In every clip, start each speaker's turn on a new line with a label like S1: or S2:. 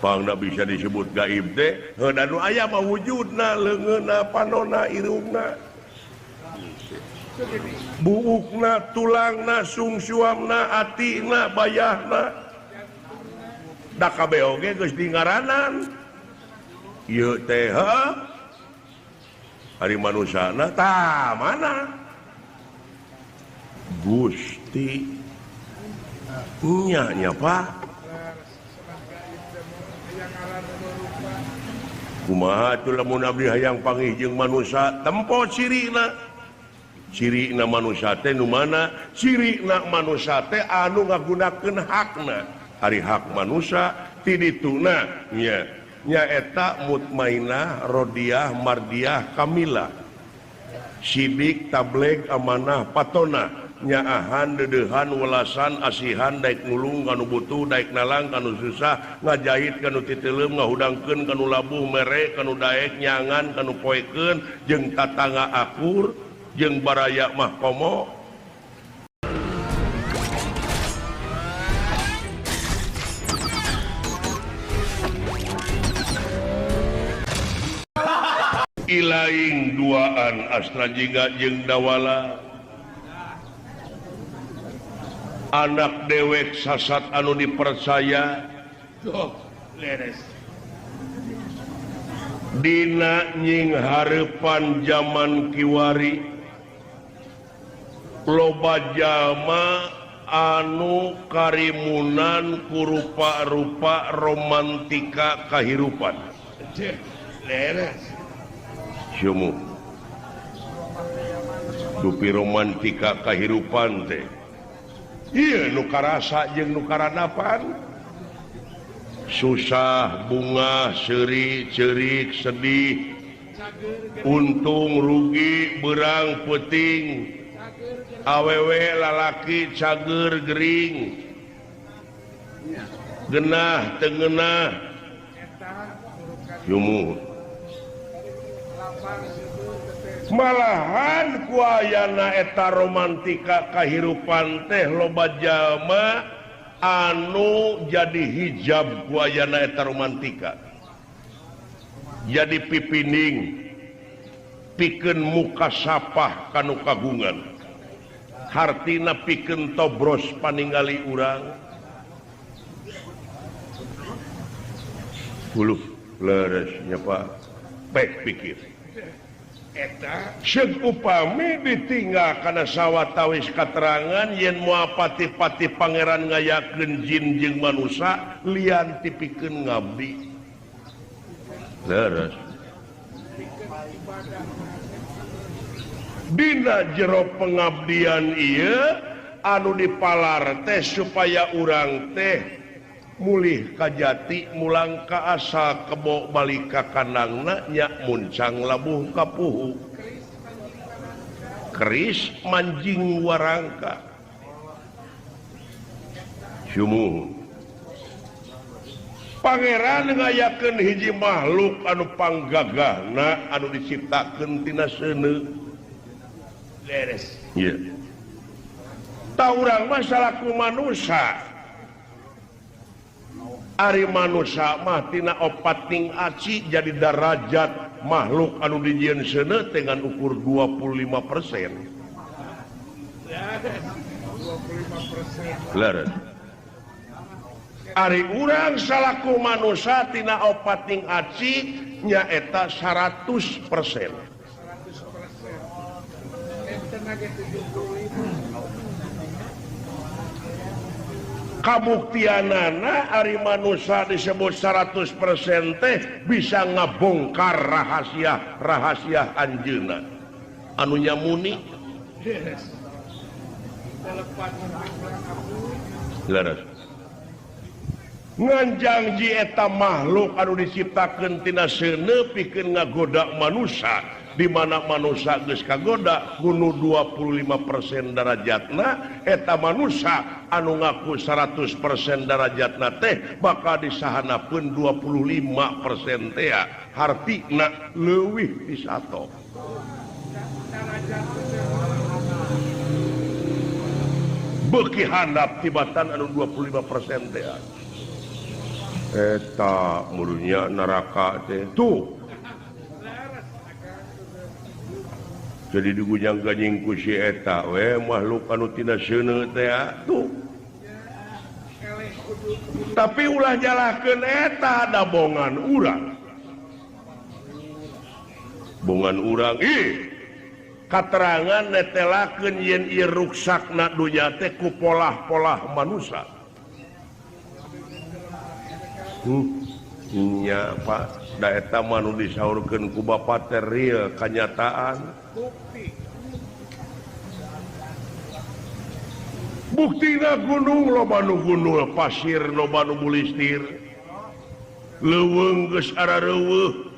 S1: pangna bisa disebut gaib teh dan aya mah wujudna leungeunna panonna irungna buukna tulangna sungsuamna atina bayahna da kabeh oge geus dingaranan ieu teh ari manusana tah mana Gusti nya Pak kumaha tuh lamun abdi hayang panggih jeung manusia tempo cirina manusia teh nu mana cirina manusia teh anu ngagunakeun hakna ari hak manusia ti dituna nya nyaeta mutmainah rodiyah mardiyah kamilah sidik tabligh amanah patona nyaahan dedehan welasan asihan daek nulung kanu butuh daek nalang kanu susah ngajahit kanu titeleum ngahudangkeun kanu labuh mere kanu daek nyangan kanu poekeun jeung tatangga akur jeung baraya mah komo ilaing duaan astra jingga jeung dawala anak dewek sasat anu dipercaya dina nying hareupan zaman kiwari loba jalma anu karimunan ku rupa-rupa romantika kahirupan syumuh dupi romantika kahirupan teh iya nu karasa jeung nu karadapan susah bunga seuri ceurik sedih untung rugi berang peuting awewe lalaki cager gering genah teu ngeunah yumuh malahan kuayana eta romantika kahirupan teh loba jalma anu jadi hijab kuayana eta romantika jadi pipining pikeun muka sapah kanu kagungan hartina pikeun tobros paningali urang huluh leres nya Pak baik pikir Syed upami ditinggal karena sawatawis katerangan yen moal pati-pati pangeran ngayakeun jin jeung manusia lian tipikeun ngabdi leres dina jero pengabdian ieu anu dipalar teh supaya urang teh mulih kajati mulang ka asal kebo balik ka kandangna nya muncang labuh kapuhu keris manjing warangka syumuh pangeran ngayakeun hiji makhluk anu panggagahna anu diciptakeun tina seuneu beres ieu ta urang mah salaku manusia ari manusia mah tina opating aci jadi darajat makhluk anu dijieun seuneu dengan ukur 25%. Leres. Ari urang salaku manusia tina opating aci nyaeta 100%. Kabuktianana ari manusia disebut 100% teh bisa ngabongkar rahasia anjeunna anu nyamuni leres nganjangji eta makhluk anu diciptakeun tina seuneu pikeun ngagoda manusia di mana manusia geus kagoda kudu 25% darajatna eta manusia anu ngaku 100% darajatna teh bakal disahanapeun 25% teh hartina leuwih ti sato beuki handap tibatan anu 25% teh eta murunya neraka teh tuh jadi digujang ganying ku si eta we makhluk anu tina seuneu teh tuh tapi ulah jalahkeun eta da bongan urang katerangan netelakeun yen ieu ruksakna dunya teh ku polah-polah manusia nya Pak da eta mah nu disaurkeun ku Bapa teh real kanyataan buktina gunung loba nu gunul pasir loba nu bulistir leuweung geus arareuweuh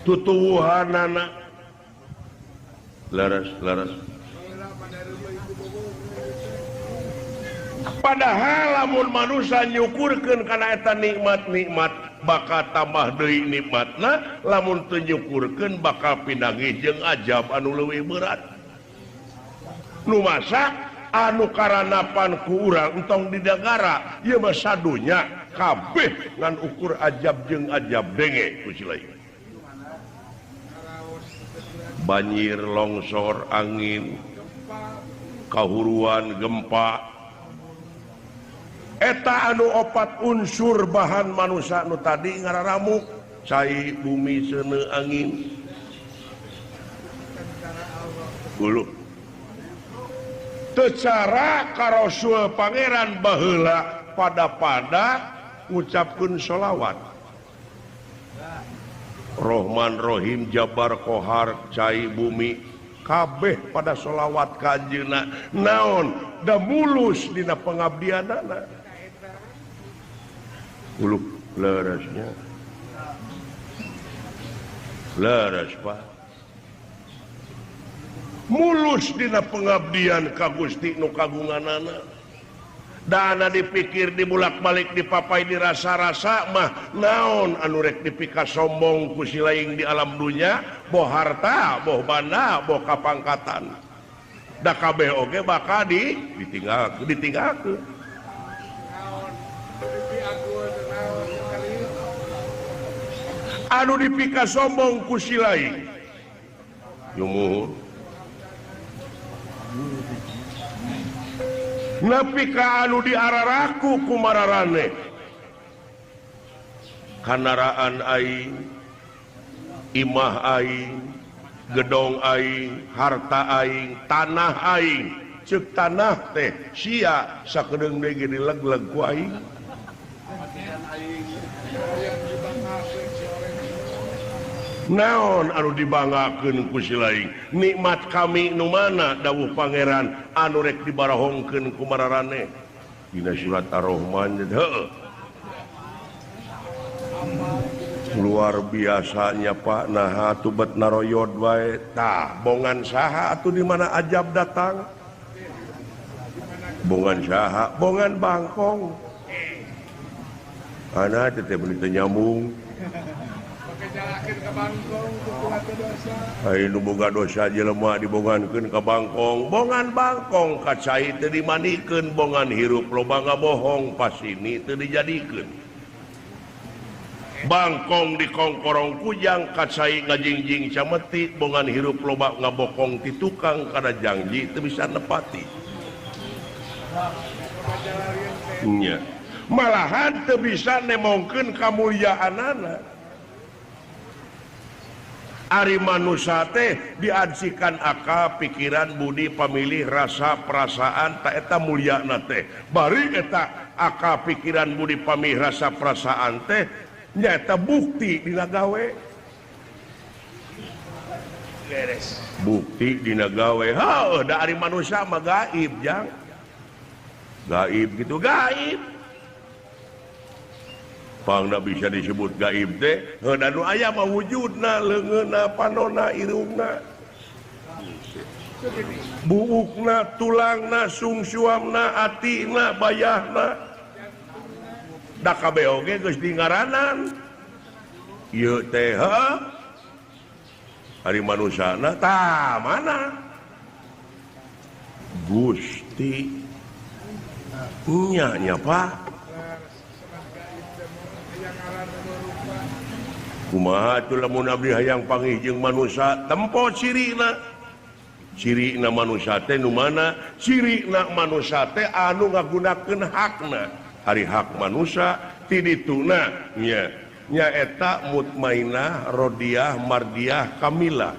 S1: tutuwuhanana laras padahal lamun manusia nyukurkeun kana eta nikmat-nikmat bakal tambah deui nikmatna lamun teu nyukurkeun bakal pinangih jeung ajab anu leuwih berat nu masak anu karanapan ku urang entong di negara ieu mah sadunya kabeh ngan ukur ajab jeung ajab denge ku silaing banjir longsor angin kahuruan gempa eta anu opat unsur bahan manusia nu tadi ngararamuk cai bumi seuneu angin uluh teu cara ka Rasul Pangeran baheula pada ngucapkeun sholawat Rahman Rahim Jabar Qahar cai bumi kabeh pada sholawat ka anjeunna naon da mulus dina pengabdianana uluh lerasnya leres Pak mulus dina pengabdian ka Gusti nu kagunganana dana dipikir dibulak-balik dipapai dirasa-rasa mah naon anu rek dipika sombong ku silaing di alam dunya boh harta boh banda boh kapangkatan da kabeh oge bakal ditinggalkeun anu dipika sombong ku silaing nyumuhun nepi ka anu diararaku kumararane kandaraan aing imah aing gedong aing harta aing tanah aing ceuk tanah teh sia sakedeung deui ge dileg-leg ku aing naon anu dibanggakeun ku silaing nikmat kami nu mana dawuh pangeran anu rek dibarahongkeun ku mararane dina surat Ar-Rahman heuh luar biasanya Pak nah atuh bet naroyod wae tah bongan saha atuh di mana ajab datang bongan saha bongan bangkong ana teh teu nyambung ai nu boga dosa jelema dibongankeun ka bangkong bongan bangkong kacai teu dimanikeun bongan hirup loba ngabohong pasini teu dijadikeun bangkong dikongkorong kujang kacai ngajingjing cameti bongan hirup loba ngabokong ti tukang kada janji teu bisa nepati nya malahan teu bisa nemongkeun kamulyaanana ari manusia teh diajikan akal pikiran budi pamilih rasa perasaan tak eta mulyana teh bari eta akal pikiran budi pamilih rasa perasaan teh nyata bukti dina gawe beres bukti dina gawe heuh da ari manusia mah gaib jang gaib gitu gaib pangna bisa disebut gaib teh da nu aya mah wujudna leungeunna panonna irungna buukna tulangna sungsuamna atina bayahna da kabeh oge geus dingaranan ieu teh ari manusana tah mana Gusti nya Pak kumaha atuh lamun abdi hayang panggih jeung manusia tempo cirina manusia teh nu mana cirina manusia teh anu ngagunakeun hakna hari hak manusia ti dituna nya eta mutmainah rodiyah mardiyah kamilah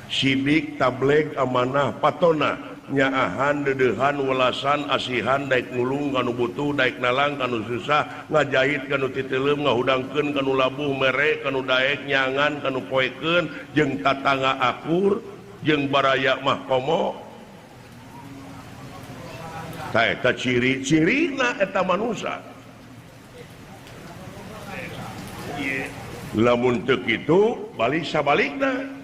S1: sidik tableg amanah patona nyaahan dedehan welasan asihan daek nulung kanu butuh daek nalang kanu susah ngajahit kanu titeleum ngahudangkeun kanu labuh mere kanu daek nyangan kanu poekeun jeung tatangga akur jeung baraya mah komo ta eta ciri-cirina eta manusia lamun teu kitu balik sabalikna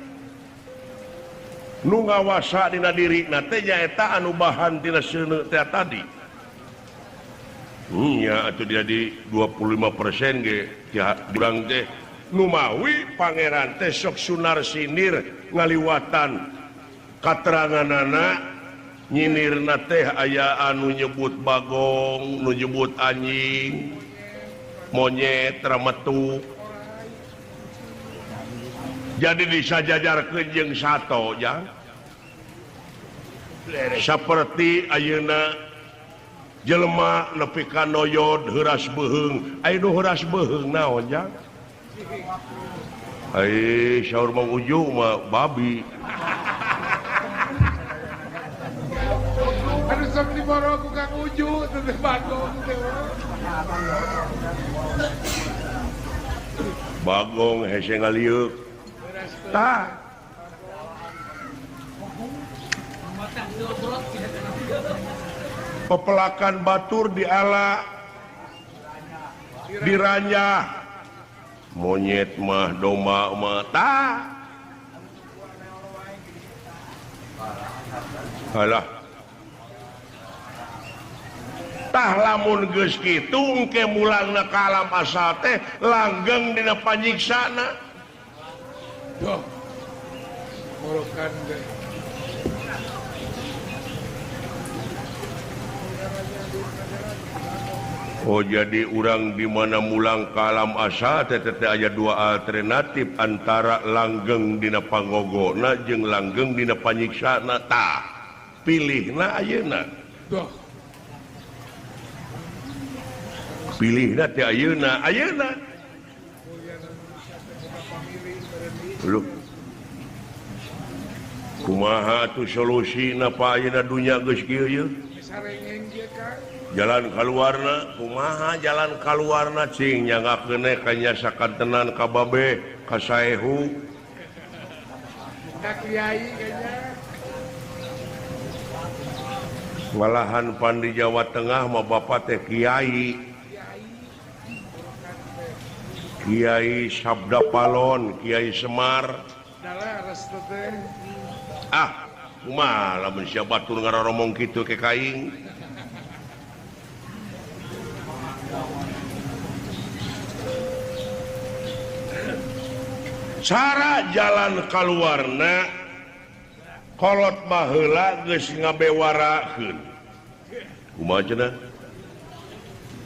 S1: nu ngawasa dina diri teh nyaeta anu bahan tina seuneu teh tadi nya atuh dia di 25% ge urang teh nu mawi pangeran teh sok sunar sinir ngaliwatan kateranganana nyinirna teh aya anu nyebut bagong nu nyebut anjing monyet rametuk jadi disajajarkeun jeung sato jang saperti ayeuna jelema nepi ka noyod heuras beuheung aya nu heuras beuheung naon jang ai saur Mang Uju mah babi
S2: anu sok diboro ku Kang Uju teh bagong teh
S1: bagong hese ngaliuk tah pepelakan batur diala diranyah monyet mah domba mah tah alah tah lamun geus kitu engke mulangna ka alam asal teh langgeng dina panyiksana
S2: doh morokan deh
S1: oh jadi urang di mana mulang ka alam asal teh aya dua alternatif antara langgeng dina pangogona jeung langgeng dina panyiksana tah pilihna ayeuna
S2: doh
S1: pilihna teh ayeuna lu kumaha tuh solusina pa ayeuna dunya geus kieu ye
S2: sarengeng ieu Kang
S1: jalan kaluarna kumaha jalan kaluarna cing nyanggakeun ka nya sakantenan ka babe ka saehu
S2: ka kiai kayaknya
S1: malahan pan di Jawa Tengah mah bapak teh kiai Kiai Sabda Palon, Kiai Semar.
S2: dalah restu teh
S1: kumaha lamun sia batur ngaroromong kitu ke kaing. Cara jalan kaluarna kolot baheula geus ngabewarakeun. Kumaha cenah?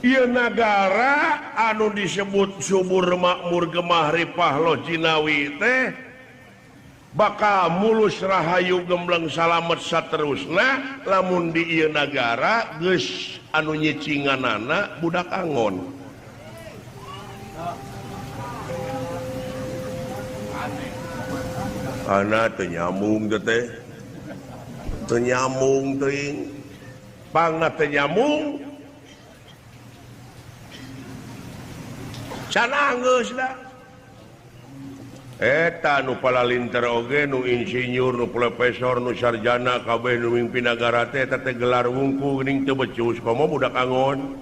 S1: Ieu nagara anu disebut subur makmur gemah ripah loh Jinawi teh bakal mulus rahayu gembleng salamet saterusna lamun di ieu nagara geus anu nyicinganana budak angon. Ana teu nyambung teh. Teu nyambung teuing. Pangna teu nyambung. Can geus da eta nu palalinter oge nu insinyur nu profesor nu sarjana kabeh nu mimpi nagara teh eta teh gelar wungku geuning teu becus komo budak angon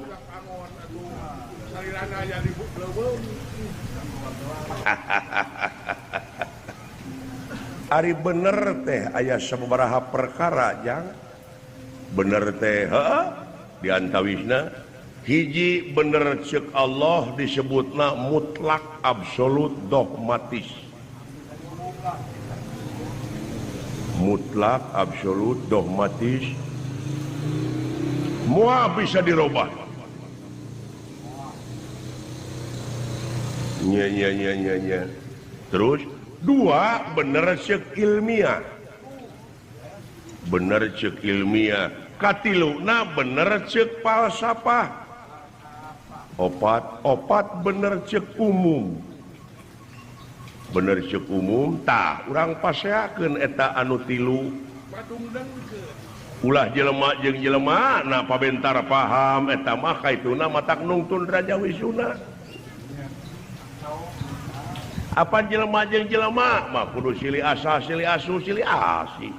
S2: aduh salirana jadi leuweung
S1: ari bener teh aya sababaraha perkara jang bener teh heuh diantawisna hiji bener ceuk Allah disebutna mutlak absolut dogmatis. Mutlak absolut dogmatis. Moal bisa dirubah. Terus dua bener cek ilmiah katiluna bener cek falsafah opat bener cek umum tak urang paseakeun eta anu tilu ulah jelema jeung jelema na pabentar paham eta mah kaituna matak nungtun raja wisuna apa jelema jeung jelema mah kudu silih asa silih asu silih asi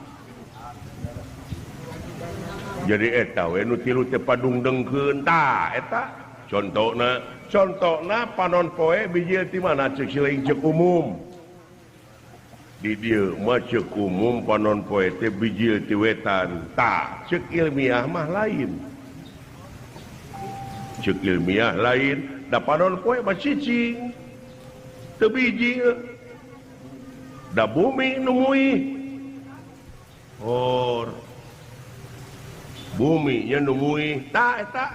S1: jadi eta we nu tilu teh padungdengkeun tah eta contona panon poe bijil ti mana ceuk siling ceuk umum di dieu mah ceuk umum panon poe teh bijil ti wetan tah ceuk ilmiah mah lain da panon poe mah cicing teu bijil da bumi nu muih bumi nya nu muih tah eta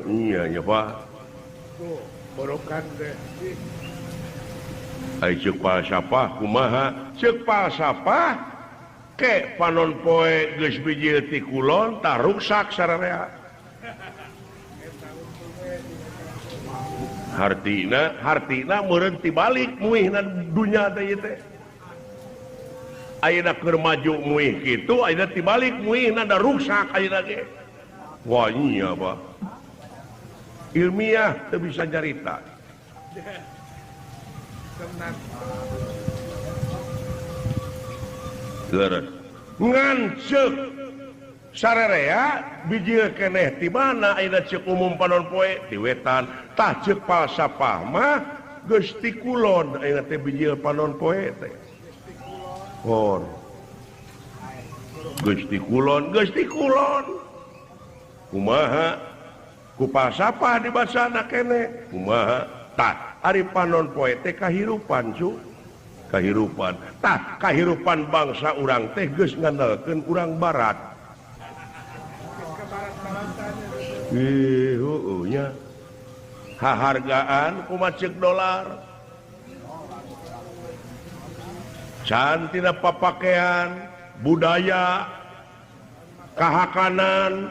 S1: iya nya Pak
S2: borokan deh
S1: ai ceuk falsafah kumaha ceuk falsafah ke panon poe geus bijil ti kulon tah ruksak sararea hartina meureun tibalik muihna dunya teh teh ayeuna keur maju muih kitu ayeuna tibalik muihna da ruksak ayeuna ge wah iya Pak ilmiah teu bisa nyarita
S2: tenang
S1: leres ngan ceuk sararea bijil keneh ti mana ayeuna ceuk umum panon poe ti wetan tah ceuk falsafah mah geus ti kulon ayeuna teh bijil panon poe teh geus ti kulon kumaha ku falsafah di basana keneh kumaha tah ari panon poe teh kahirupan tah kahirupan bangsa urang teh geus ngandalkeun urang barat nya hahargaan kumaha ceuk dolar can tina papakean budaya kahakanan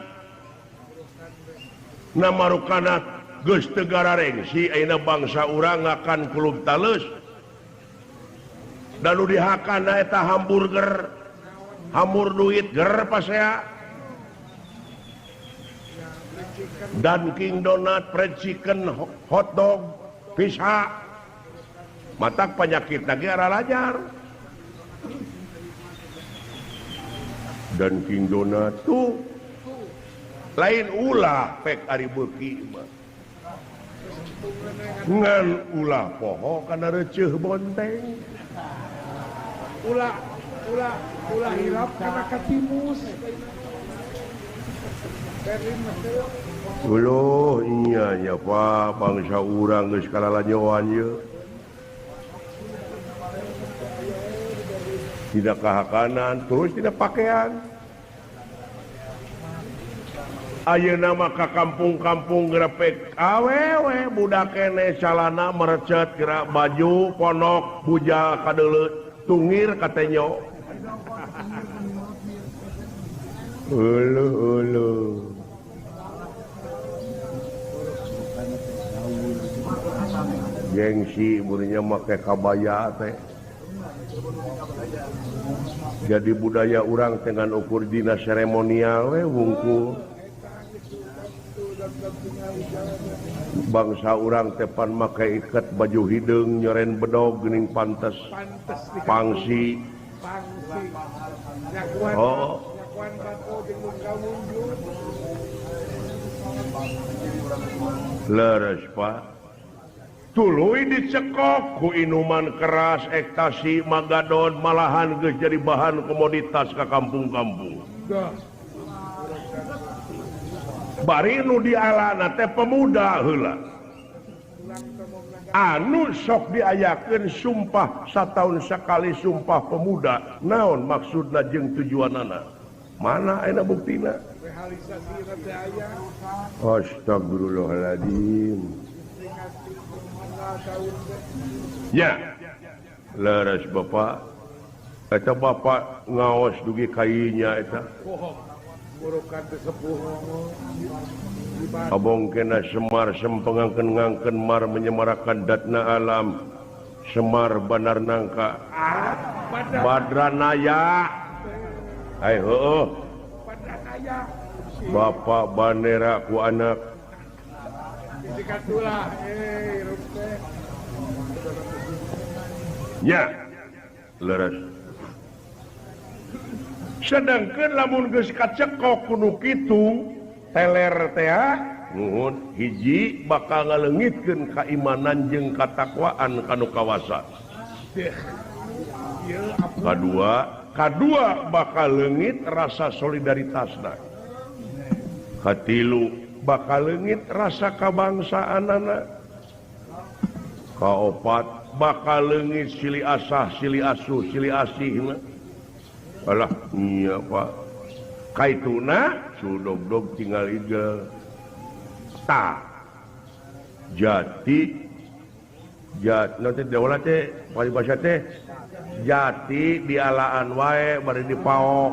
S1: namarukana geus teu gararengsi ayeuna bangsa urang akan kulub taleus dan nu dihakana eta hamburger hamur duit ger pasea Dunkin Donut fried chicken hotdog pizza matak penyakit lagi arah lajar Dunkin Donut tuh lain ulah pek ari beuki mah ngan ulah poho kana reuceuh bonteng
S2: ulah hilap kana katimus
S1: Uloh iya nya Pak bangsa urang geus kalalajoan ieu tidak kahakanan terus tidak pakaian ayeuna mah ka kampung-kampung grepek awewe budak keneh calana merecet kira baju ponok bujal kadeuleut tungir katenyo ulu gengsi murinya make kabaya teh jadi budaya urang dengan ukur dina seremonial we wungkul bangsa urang tepan make iket baju hideung nyoren bedog geuning pantes pangsi nyakuan bako jeung munjul leres Pak tuluy dicekok ku inuman keras ekstasi magadon malahan geus jadi bahan komoditas ka kampung-kampung bari nu dialana teh pemuda heula anu sok diayakeun sumpah sataun sakali sumpah pemuda naon maksudna jeung tujuanana mana ayeuna buktina
S2: realisasi nanti aya
S1: Astagfirullahaladzim.
S2: tahun
S1: Ya, leres Bapak. Eta Bapak ngaos dugi kainya eta.
S2: pohon burukan sepuh
S1: Abong kena Semar sempengangken ngangken mar menyemarakan datna alam. Semar banar nangka Badranaya. Hai heueuh.
S2: pada aya
S1: Bapak banera ku anak.
S2: dikatulah rumpe
S1: Ya, leres. Sedangkan lamun geus kacekok kudu kitu, teler teh nuhun hiji bakal ngaleungitkeun keimanan jeung katakwaan kanu kawasa. Kadua bakal leungit rasa solidaritasna. Katilu bakal leungit rasa kabangsaanana. Kaopat bakal leungit silih asah, silih asuh, silih asihna. Alah iya Pak. Kaituna sudog-dog tinggal igel. Jati nanti daulah teh bahasa teh jati dialaan wae bari dipaok.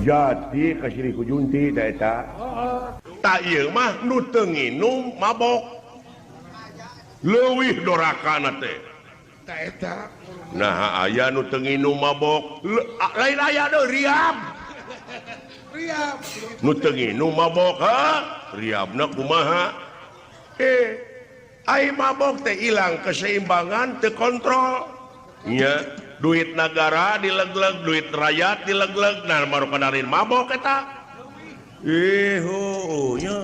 S1: Jati kasih ku junti da eta. Tak ieu mah nu teu nginum mabok. Leuwih dorakana teh.
S2: tak eta
S1: Nah aya nu teu nginum mabok, lain aya deui riab.
S2: riam
S1: Nu teu nginum mabok riabna kumaha? Ai mabok teh ilang keseimbangan teu kontrol. Nya, duit negara dilegleg, duit rakyat dilegleg, nah baru kadarin mabok eta. Nya.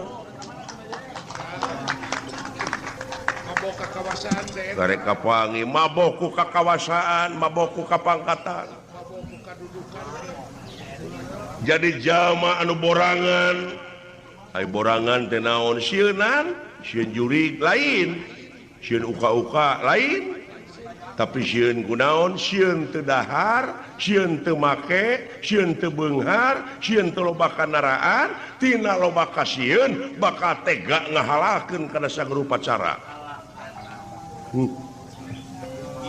S2: mabok kekawasaan deh
S1: Garek kapangi mabok ku kakawasaan, mabok ku kapangkatan.
S2: mabok kadudukan
S1: Jadi jalma anu borangan, ai borangan teh naon sieunan, sieun jurig lain, sieun uka-uka lain, tapi sieun kunaon, sieun teu dahar, sieun teu make, sieun teu beunghar, sieun teu loba kanaraan, tina loba kasieun bakal tega ngahalakeun kana sagrupa cara.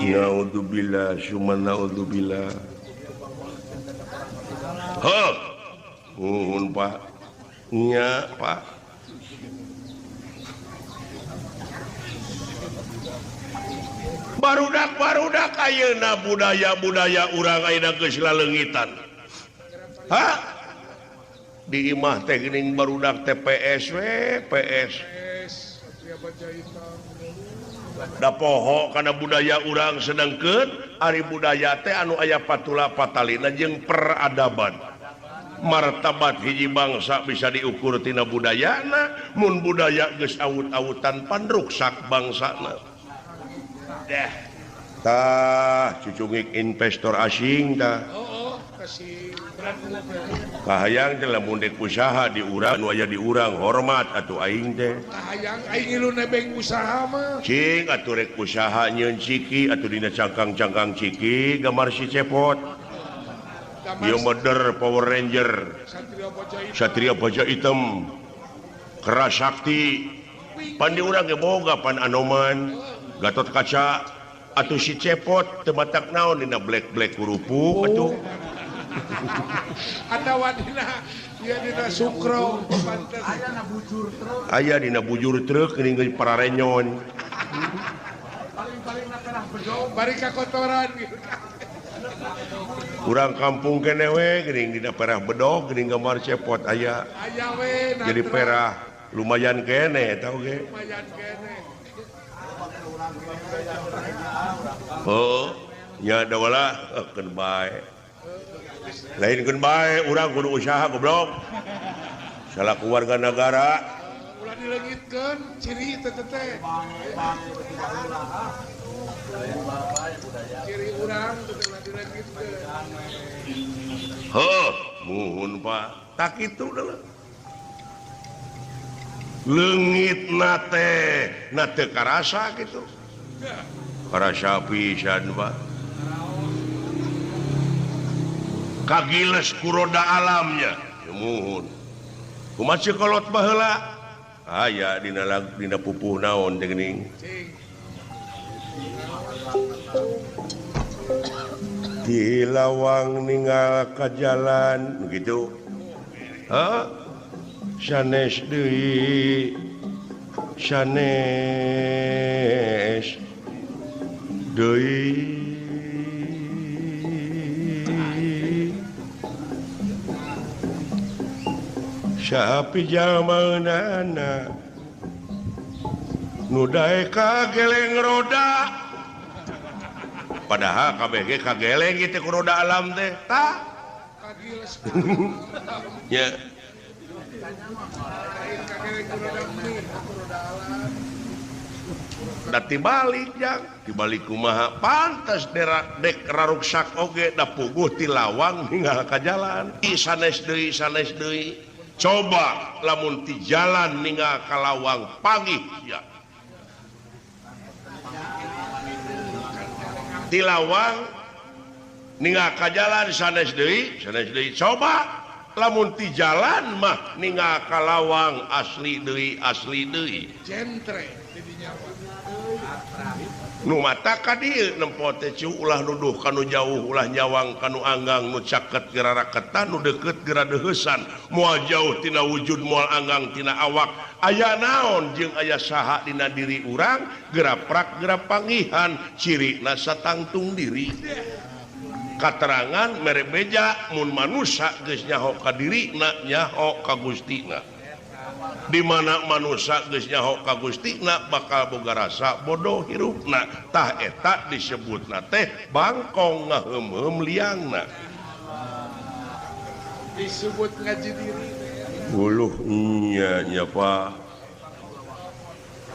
S1: Naudzubillah, summa naudzubillah. Nuhun Pak. Nya Pak. Barudak ayeuna budaya urang ayeuna geus laleungitan. Di imah teh geuning barudak TPS we, PS.
S2: Satria Bajaitan
S1: Da poho kana budaya urang sedengkeun ari budaya teh anu aya patula patalina jeung peradaban. Martabat hiji bangsa bisa diukur tina budayana, mun budaya geus awut-awutan pan ruksak bangsana. Cucungik investor asing
S2: kasih berat
S1: kahayang teh lamun dek usaha di urang anu aya di urang hormat atuh aing teh.
S2: kahayang aing ngilu nebeng usaha mah
S1: Cing atuh rek usaha nyeun ciki atuh dina cangkang-cangkang ciki gambar si cepot. Ieu modder Power Ranger
S2: Satria Bajaitan
S1: Satria Baja Hitam Keras Sakti pan di urang ge boga pan Anoman Gatot Kaca atuh si cepot teu batak naon dina black kurupuk atuh.
S2: ada wadina dia dina sukro pantes
S1: Aya dina bujur truk geuning geus pararenyon.
S2: bari kakotoran gitu
S1: Urang kampung kene we geuning dina perah bedog geuning gambar cepot aya.
S2: aya we
S1: Jadi perah lumayan kene tau ge.
S2: lumayan kene
S1: Nya da wala keun bae. Lain keun bae urang kudu usaha goblok. Salaku warga negara
S2: ulah dileungitkeun ciri teh teh ciri urang teh ulah dileungitkeun
S1: muhun Pak. Tak kitu deuleu. Leungit na teu karasa kitu. Karasa pisan Pak. kagiles kuroda alamnya mohon kumakolot baheula aya dina pupuh naon jeung di lawang ninggal ka jalan begitu sanes deui sanes deui sapi jamanana nu dae kageleng roda padahal kabeh kageleng gitu ku roda alam teh tah ya da tibalik jang tibalik kumaha pantes dek raruksak oge da puguh ti lawang ninggal ka jalan sanes deui coba lamun ti jalan ninggal ka lawang pagi ya di lawang ninggal ka jalan sanes deui coba lamun ti jalan mah ninggal ka lawang asli deui
S2: jentre didinya
S1: nu mata ka dieu nempo teh ulah nuduh kanu jauh ulah nyawang kanu anggang nu caket geura raketan nu deukeut geura deuheusan moal jauh tina wujud moal anggang tina awak aya naon jeung aya saha dina diri urang geura prak geura panggihan cirina satangtung diri katerangan mere beja mun manusia geus nyaho ka dirina nyaho ka Gustina di mana manusia geus nyaho ka Gustina bakal boga rasa bodoh hirupna tah eta disebutna teh bangkong ngaheum-heum liangna
S2: disebut ngaji diri
S1: uluh nya Pak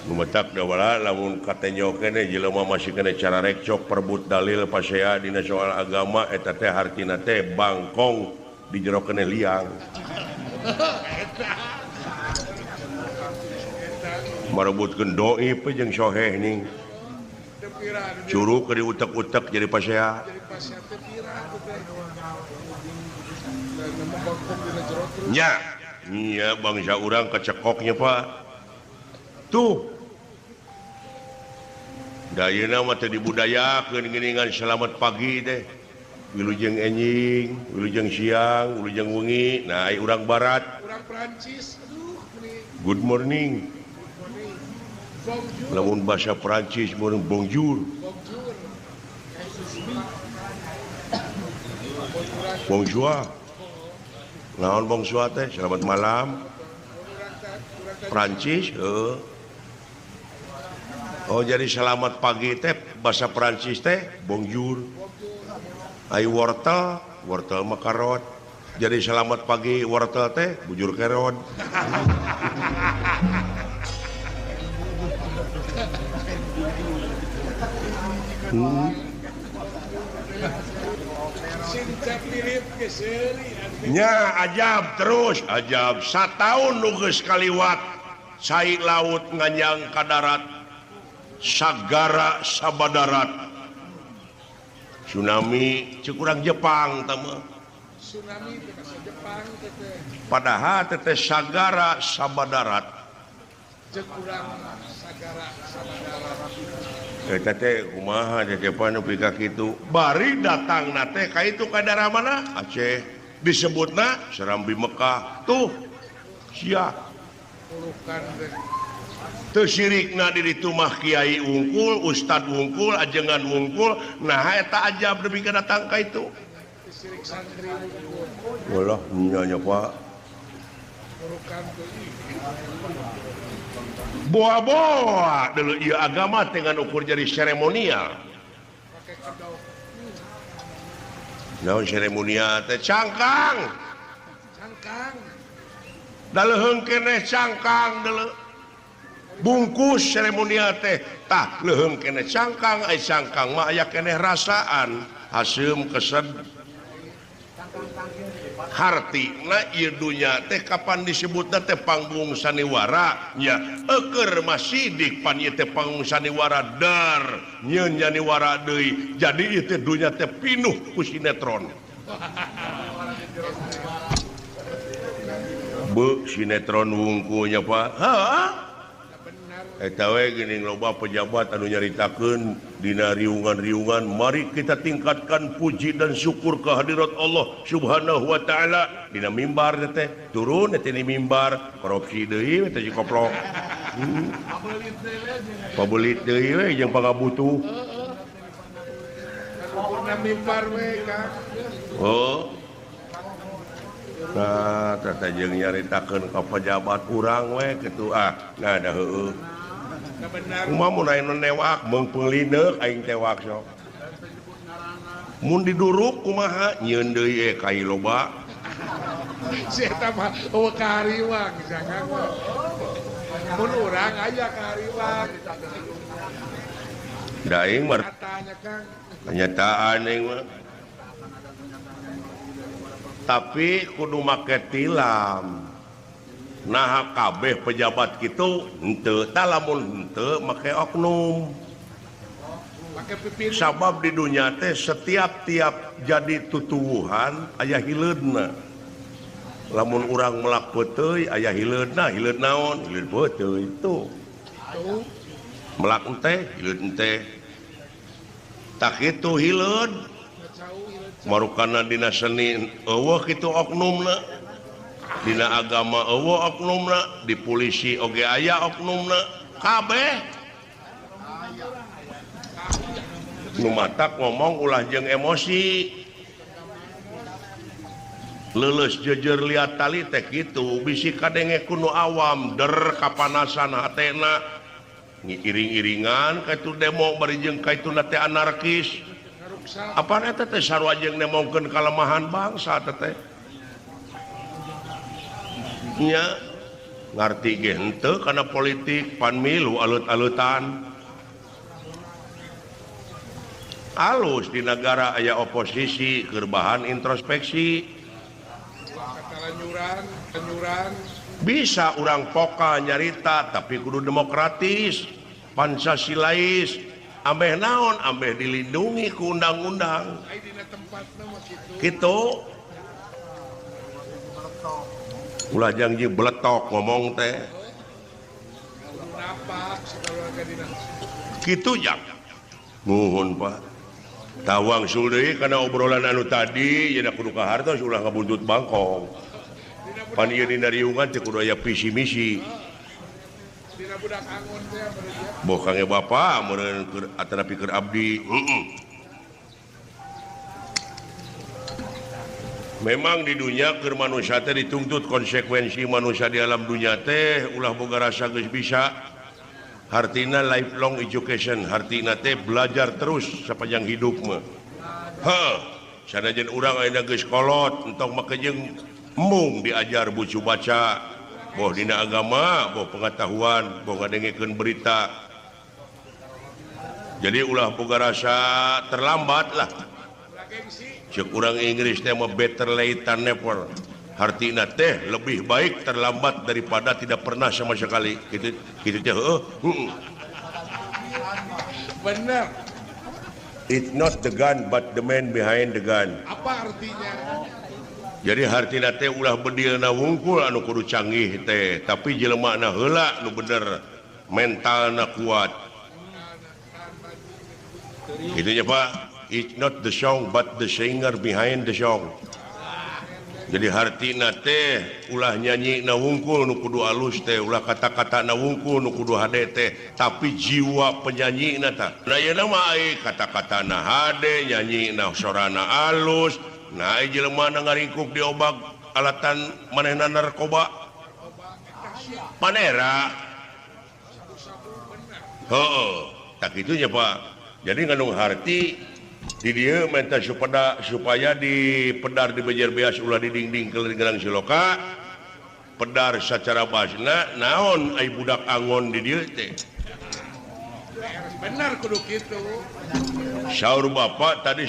S1: nu metak da wala lamun katenyo keneh jelema masih kena cara rekcok perbut dalil pasea dina soal agama eta teh hartina teh bangkong di jero keneh liang marebutkeun doi pe jeung soheh ning curug ke diutek-utek jadi pasea nya iya bangsa urang kecekoknya Pak tuh dayeuna mah teh dibudayakeun geuningan selamat pagi teh wilujeng enjing wilujeng siang wilujeng wengi nah ai urang barat
S2: urang Prancis
S1: good morning lamun bahasa Prancis meureun bonjour bonjour naon bonjour teh selamat malam Prancis oh jadi selamat pagi teh bahasa Prancis teh bonjour ai wortel mah karot jadi selamat pagi wortel teh bujur kerot nya ajab terus ajab sataun nu geus kaliwat cai laut nganyang ka darat sagara sabadarat tsunami ceuk urang Jepang tama
S2: tsunami teh Jepang teh
S1: padahal teh sagara sabadarat
S2: ceuk urang sagara sabadarat
S1: eta teh kumaha teh panu pika kitu bari datangna teh ka itu ka daerah mana Aceh disebutna Serambi Mekah tuh sia
S2: pulukan teh
S1: teu sirikna di ditu mah kiai wungkul ustad wungkul ajengan wungkul nah eta ajab deui ka datang ka itu
S2: sirik santri wungkul
S1: walah nya Pak
S2: pulukan teh
S1: boa-boa dulu ieu agama dengan ukur jadi seremonial
S2: pakai kedok
S1: naon seremonial teh cangkang da leuheung keneh cangkang deuleu bungkus seremonial teh tah leuheung keneh cangkang ai cangkang mah aya keneh rasaan haseum kesed hartina ieu dunya teh kapan disebutna teh panggung saniwara nya eukeur masidik pan ieu teh panggung saniwara dar nyeun saniwara deui jadi ieu teh dunya teh pinuh ku sinetron sinetron wungkunya Pak gini loba pejabat anu nyaritakeun dina riungan-riungan mari kita tingkatkan puji dan syukur kehadirat Allah Subhanahu wa taala dina mimbar teh turun teh di mimbar korupsi deui teh koplok pabelit deui we jeung pangabutuh
S2: Purna mimbar we Kang.
S1: oh nah tata jeung nyaritakeun ka pejabat urang we kitu nah da heueuh kumaha mun aya newak meung penglineuk aing tewak sok mun diduruk kumaha nyieun deui kai loba
S2: Si eta mah kariwang jangan mah. Mun urang aya kariwang.
S1: da aing mah
S2: Katanya Kang.
S1: kenyataan aing mah tapi kudu make tilam nah kabeh pejabat kitu henteu tah lamun henteu make oknum
S2: Pakai pipin.
S1: sabab di dunia teh setiap jadi tutuwuhan aya hileudna lamun urang melak peuteuy aya hileudna hileud naon hileud peuteuy itu
S2: Tuh.
S1: melak ente hileud ente tak kitu hileud marukana dina seni eueuh kitu oknumna dina agama eueuh oknumna di polisi oge aya oknumna kabeh nu matak ngomong ulah jeung emosi leuleus jejer liat tali teh kitu bisi kadenge kuno awam der kapanasan hatena ngiring-iringan kaitu demo bari jeung kaitu teh anarkis apa eta teh sarua jeung nemongkeun kalemahan bangsa teh nya ngarti ge henteu kana politik pan milu alut-alutan alus di negara aya oposisi keur bahan introspeksi
S2: Kenyuran.
S1: bisa urang poka nyarita tapi kudu demokratis pancasilais ambeh naon ambeh dilindungi ku undang-undang
S2: Ai dina tempatna mah kitu.
S1: gitu ulah janji beletok ngomong teh
S2: Napak sakalua dina.
S1: gitu jak nuhun Pak tawang deui kana obrolan anu tadi nya kudu kahartos ulah ngabuntut bangkong pan ieu dina riungan teh kudu aya visi misi
S2: Dina budak angon teh bener.
S1: boh kange bapa meureun keur atanapi keur abdi memang di dunia keur manusia teh dituntut konsekuensi manusia di alam dunia teh ulah boga rasa geus bisa hartina lifelong education hartina teh belajar terus sepanjang hidup mah sanajan urang ayeuna geus kolot entong make jeung embung diajar bucu baca boh dina agama boh pengetahuan boh ngadengekeun berita jadi ulah boga rasa terlambat lah cek urang Inggris teh mah better late than never artina teh lebih baik terlambat daripada tidak pernah sama sekali gitu teh
S2: Bener.
S1: it's not the gun but the man behind the gun
S2: Apa artinya?
S1: jadi hartina teh ulah bedilna wungkul anu kudu canggih teh tapi jelema heula nu bener mentalna kuat gitu ya Pak. It's not the song but the singer behind the song. Jadi hartina teh ulah nyanyi na wungkul nu kudu alus teh ulah kata-kata na wungkul nu kudu hade teh tapi jiwa penyanyi na ta. Nah yeuna mah ai kata-kata na hade nyanyi na sorana alus nah ai jelema na ngaringkuk di obag alatan manehna narkoba. Panera. Heeh, tak kitu nya Pak. Jadi ngandung harti di dia minta supaya di pedar di bejer beas ulah di dinding kelerang siloka pedar secara basna naon ai budak angon di dia teh
S2: Bener kudu kitu.
S1: saur bapak tadi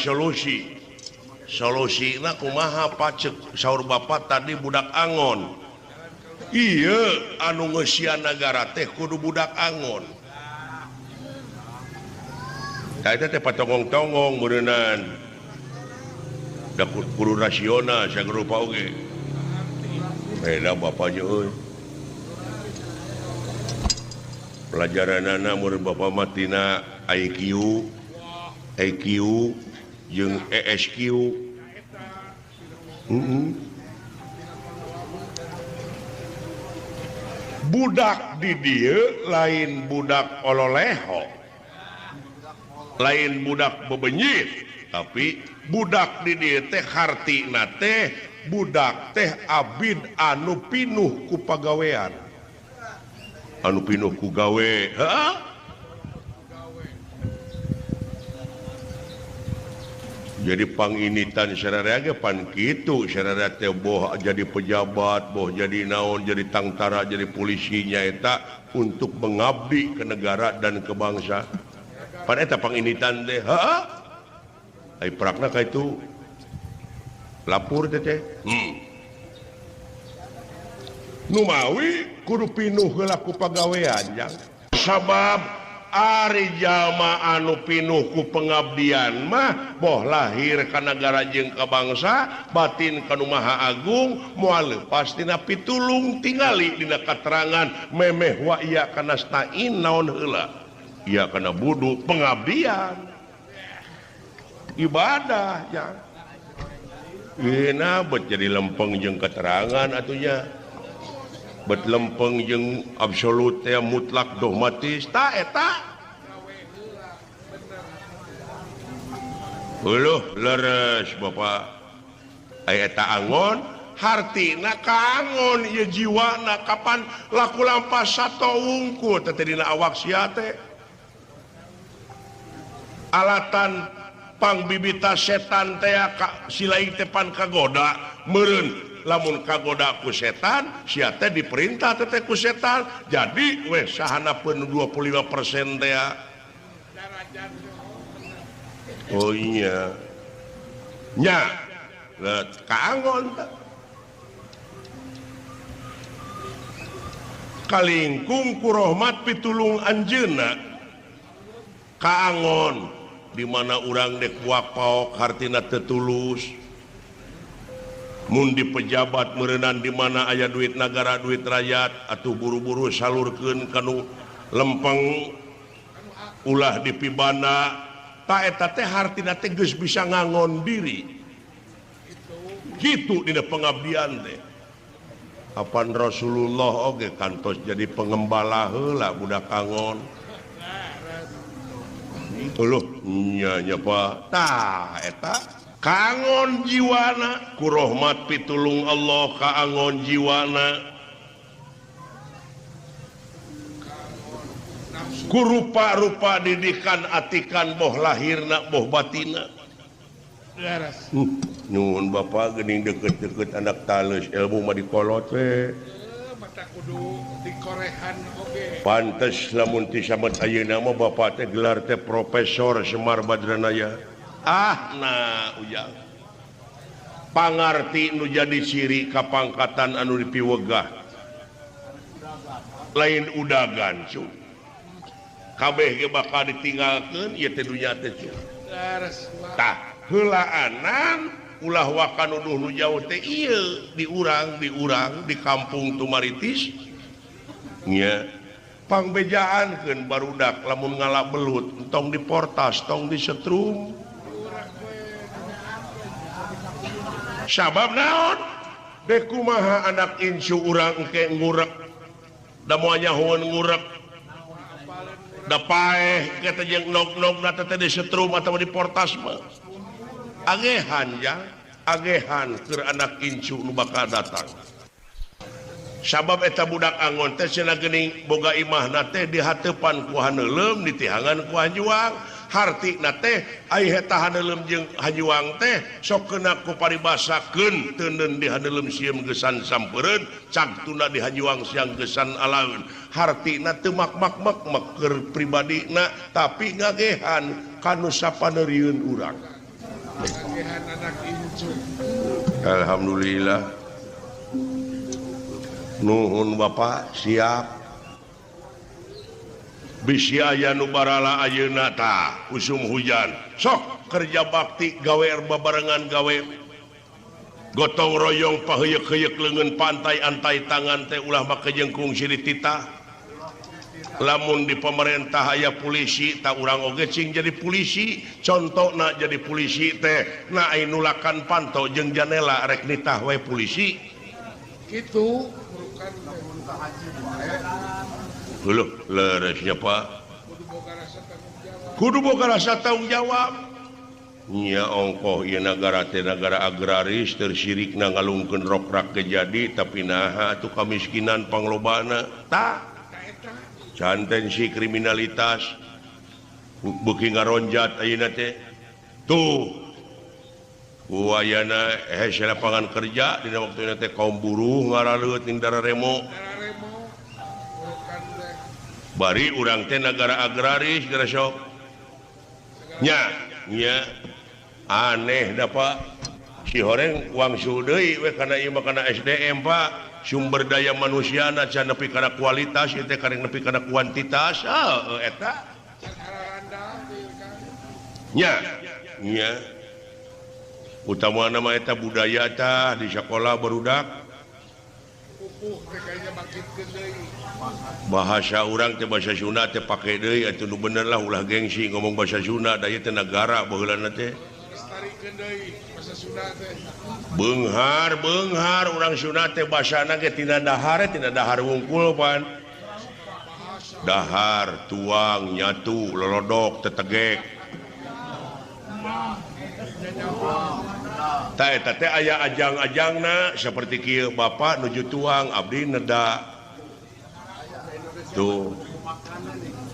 S1: solusina kumaha pacek saur bapak tadi budak angon iya anu ngeusian negara teh kudu budak angon. Tadi teh patongong-tongong berenang guru rasional rupa bapaknya pelajaran anak murid Bapak Matina IQ jeung ESQ budak di dia lain budak ololeho lain budak bebenyit tapi budak di dia teh hartina teh budak teh abid anu pinuh ku pagawean anu pinuh ku gawe jadi panginitan syararaga pan kitu syarara teh boh jadi pejabat boh jadi naon jadi tangtara jadi polisinya eta untuk mengabdi ke negara dan ke bangsa pan eta panginitan teh ai prakna ka itu lapor teh nu mawi kudu pinuh heula ku pagawean jang sabab ari jalma anu pinuh ku pengabdian mah boh lahir ka negara jeung ka bangsa batin ka Nu Maha Agung moal leupas tina pitulung tingali dina katerangan memeh wa iya kana stain naon heula iya kana budu pengabdian ibadah ya Ina bet jadi lempeng jeung keterangan atunya bet lempeng jeung absolut teh mutlak dogmatis ta eta heuh leres Bapak aya eta angon hartina kaangon ieu jiwana kapan laku lampas sato wungkul teh dina awak sia teh alatan pangbibita setan teh silaing teh pan kagoda meureun lamun kagoda ku setan sia teh diperintah teh ku setan jadi weh sahanapeun 25% teh oh iya nya kaangon kalingkung ku rahmat pitulung anjeunna kaangon di mana urang dek wapaok hartina tetulus mun di pejabat merenang di mana aya duit negara duit rakyat atau buru-buru salurkeun kanu lempeng ulah di pibana ta eta teh hartina teh geus bisa ngangon diri gitu dina pengabdian teh apan Rasulullah oge kantos jadi pengembala heula budak angon Uluh nya Pak tah eta kangon jiwana ku rahmat pitulung Allah kaangon jiwana ku rupa-rupa didikan atikan boh lahirna boh batina nyuhun Bapak geuning deket-deket anak tales ilmu mah dikolot we mata kudu dikorehan oge pantes lamun ti samet ayeuna mah Bapak teh gelar teh Profesor Semar Badranaya nah ujang pangarti nu jadi ciri kapangkatan anu dipiwegah lain udagan cu kabeh ge bakal ditinggalkeun ieu teh dunya teh cu tah heulaanan ulah wakan nuduh nu jauh teh ieu di urang di kampung Tumaritis nya pangbejaankeun barudak lamun ngala belut tong diportas tong disetrum sabab naon dek kumaha anak insu urang engke ngurek da moal nyahoeun ngurek da paeh kita jeung nog-nog na teh disetrum atawa diportas mah agehan ya agehan keur anak incu nu bakal datang sabab eta budak angon teh cenah geuning boga imahna teh dihateupan ku haneulem ditihangan ku hanjuang hartina teh ai eta haneulem jeung hanjuang teh sok kena ku paribasakeun teuneun di haneulem sieum geusan sampeureun cagtuna di hanjuang siang geusan alaeun hartina teu mak-mak keur pribadina tapi ngagehan kanu sapaneurieun urang alhamdulillah nuhun Bapak siap bisi aya nu barala ayeuna tah usum hujan sok kerja bakti gawe babarengan gawe gotong royong paheuyek-heuyek leungeun pantai antai tangan teh ulah make jengkung siri titah lamun di pemerintah aya polisi tak urang oge cing jadi polisi contohna jadi polisi teh na ai nulakan pantau jeung janela rek nitah we polisi
S2: Gitu.
S1: heuh leresnya Pak
S2: Kudu boga
S1: kudu boga rasa
S2: rasa tanggung jawab.
S1: tanggung jawab nya ongkoh ieu negara teh negara agraris tersirikna ngalungkeun rokrak kejadi tapi naha atuh kamiskinan panglobana tah cantensi kriminalitas beuki ngaronjat ayeuna teh tuh wayana hese lapangan kerja dina waktuna teh kaum buruh ngaraleut ning Dararemo
S2: Dararemo. Bukan deh.
S1: bari urang teh negara agraris gara sok nya aneh da Pak si horeng wangsul deui we kana ieu mah kana SDM Pak sumber daya manusiana can nepi kana kualitas ieu teh kareng nepi kana kuantitas eta
S2: Can araranda ieu kan.
S1: nya utamana mah eta budaya tah di sakola barudak
S2: Pupuh teh kayaknya bangkitkeun deui.
S1: bahasa urang teh bahasa Sunda teh pake deui atuh nu bener lah ulah gengsi ngomong bahasa Sunda da ieu teh negara baheulana teh
S2: Lestarikan deui bahasa Sunda teh.
S1: beunghar urang Sunda teh basana ge tina dahar wungkul pan dahar tuang nyatu lolodok tetegek tah eta teh aya ajang-ajangna saperti kieu bapak nuju tuang abdi neda tuh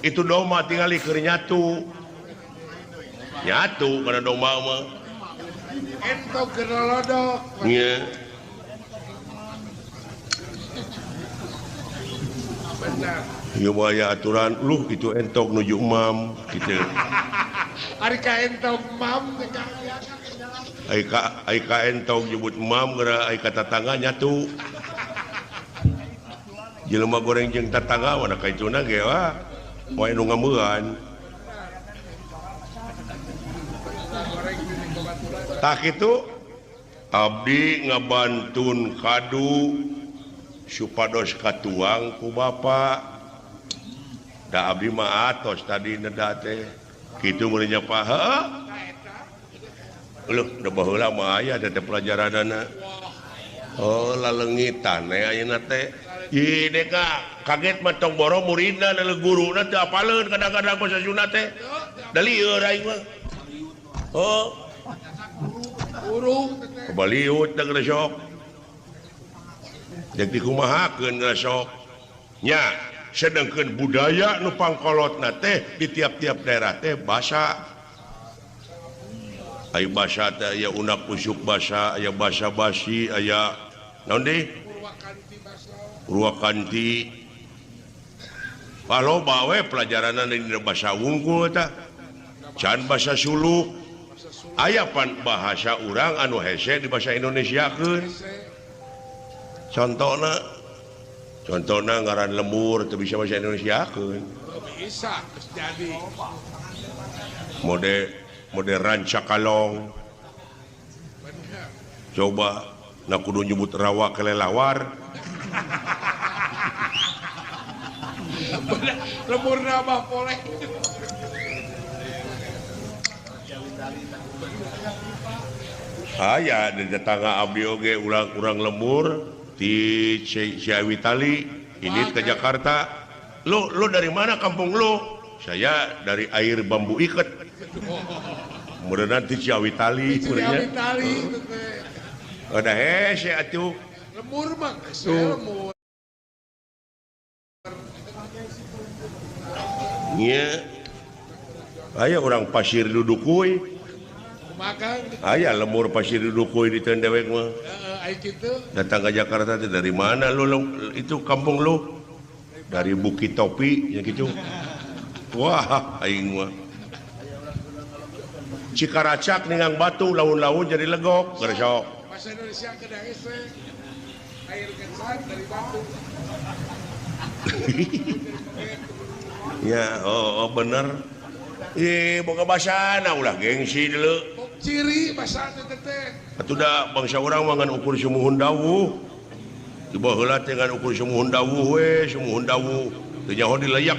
S1: itu domba tinggal keur nyatu karena domba mah
S2: Entok gerolodok.
S1: nya
S2: Benar.
S1: ieu mah aya aturan luh itu entok nuju imam kitu
S2: Ari ka entok mam teh ka.
S1: ai ka entok nyebut imam geura ai ka tatangga nyatu jelema goreng jeung tatangga mana kaituna ge wah moe nu ngameuan tak itu abdi ngabantun kadu supados katuang ku bapak da abdi mah atos tadi neda teh kitu mun nya Pak heuh leuh da baheula mah aya teh pelajaranana oh laleungitan ayeuna teh ih deka kaget mah tong boro muridna da guruna teu apaleun kadang-kadang bahasa Sunda teh da lieur aing mah oh
S2: Urung teh.
S1: kebaliut da geus sok jeung dikumahakeun geus sok nya sedengkeun budaya nu pangkolotna teh di tiap-tiap daerah teh basa aya basa teh aya unak usuk basa aya basa basi aya naon deui
S2: Purwakanti basa.
S1: Purwakanti loba we pelajaranna dina basa wungkul tah can basa suluk aya pan bahasa urang anu hese di bahasa Indonesiakeun contohna ngaran lemur teu bisa bahasa Indonesiakeun
S2: Bisa jadi.
S1: mode rancakalong
S2: Benar.
S1: coba na kudu nyebut rawa kelelawar
S2: Lemur nambah poleh.
S1: aya di tetangga abdi oge urang lemur di Ciawi Tali ini ke Jakarta lu dari mana kampung lu saya dari air bambu iket kemudian nanti Ciawi Tali
S2: Ciawi Tali itu teh.
S1: ada hese atuh
S2: Lemur mah saya lemur.
S1: nya aya urang pasir dudukui
S2: Makan.
S1: aya lemur pasir dudukui di tendewek mah
S2: Ai kitu.
S1: datang ke Jakarta teh dari mana lu itu kampung lu dari Bukit Topi ya gitu wah aing mah Cikaracak ningang batu laun-laun jadi legok gersok
S2: Bahasa Indonesia kedah teh. Air gensan dari batu.
S1: ya oh bener boga basana ulah gengsi dulu
S2: ciri bahasa teteh.
S1: Atuh bangsa orang mangan ukur sumuhun dawuh. Coba heula dengan ukur sumuhun dawuh we, sumuhun dawuh. Teu nyaho dileyak.